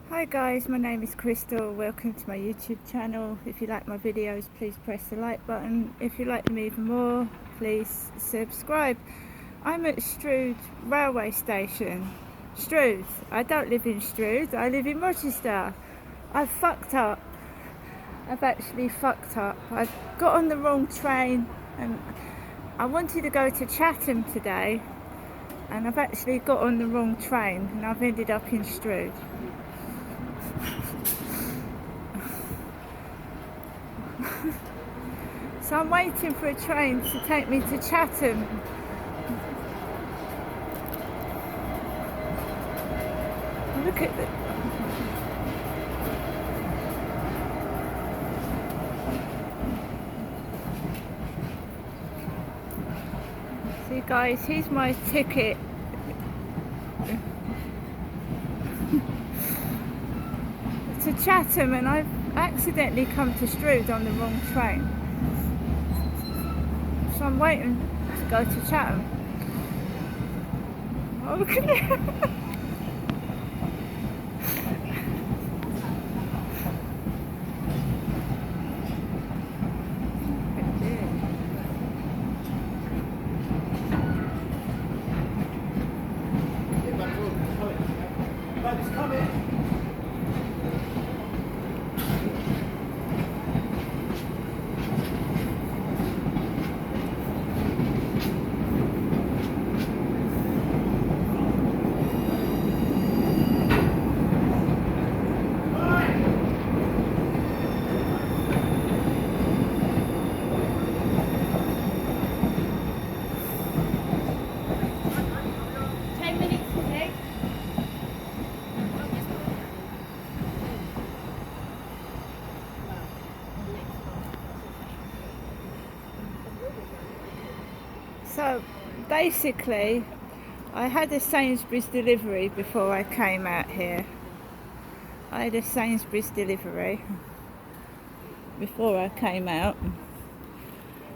Hi guys, my name is Crystal. Welcome to my YouTube channel. If you like my videos, please press the like button. If you like them even more, please subscribe. I'm at Strood railway station. Strood. I don't live in Strood, I live in Rochester. I've fucked up. I've actually fucked up. I got on the wrong train and I wanted to go to Chatham today, and I've actually got on the wrong train and I've ended up in Strood. So I'm waiting for a train to take me to Chatham. Look at the... See guys, here's my ticket. To Chatham, and I've accidentally come to Strood on the wrong train. So I'm waiting to go to Chatham. Oh, look at it. So basically, I had a Sainsbury's delivery before I came out here. I had a Sainsbury's delivery before I came out,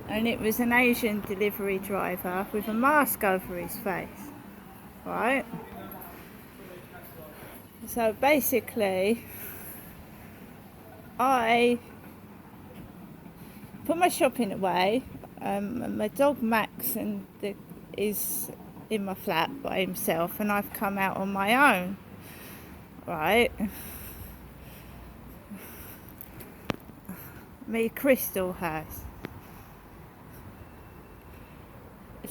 and it was an Asian delivery driver with a mask over his face, right? So basically, I put my shopping away. My dog Max is in my flat by himself, and I've come out on my own, right? Me, Crystal has.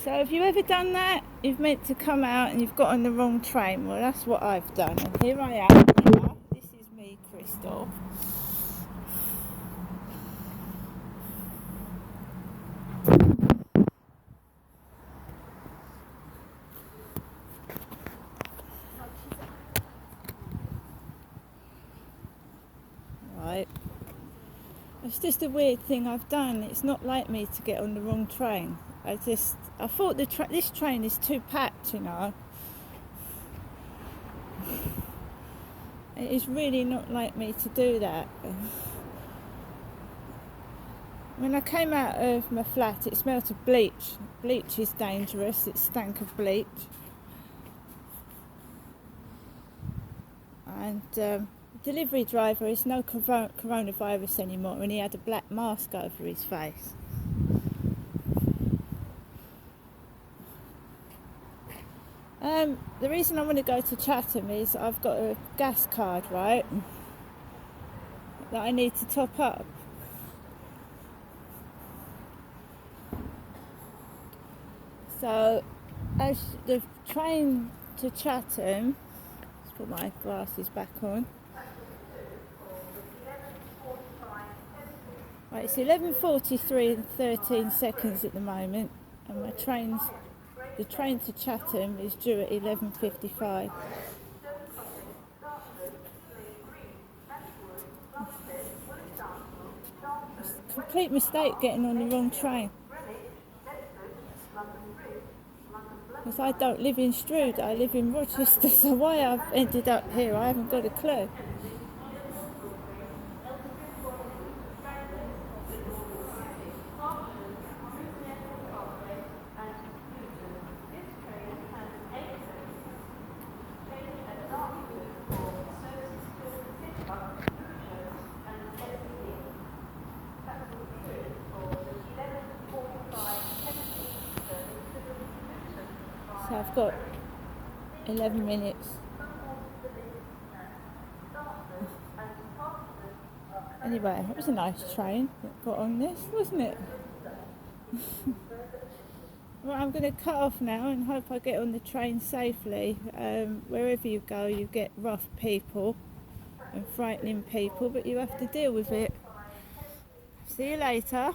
So have you ever done that? You've meant to come out and you've got on the wrong train. Well, that's what I've done, and here I am here. This is me, Crystal. Right. It's just a weird thing I've done. It's not like me to get on the wrong train. I thought this train is too packed, you know. It is really not like me to do that. When I came out of my flat, it smelled of bleach. Bleach is dangerous. It stank of bleach. And the delivery driver is no coronavirus anymore, and he had a black mask over his face. The reason I want to go to Chatham is I've got a gas card, right, that I need to top up. So as the train to Chatham, let's put my glasses back on. Right, it's 11:43 and 13 seconds at the moment, and the train to Chatham is due at 11:55. It's a complete mistake getting on the wrong train. Because I don't live in Strood, I live in Rochester, so why I've ended up here, I haven't got a clue. So I've got 11 minutes. Anyway, it was a nice train that got on this, wasn't it? Well, I'm going to cut off now and hope I get on the train safely. Wherever you go, you get rough people and frightening people, but you have to deal with it. See you later.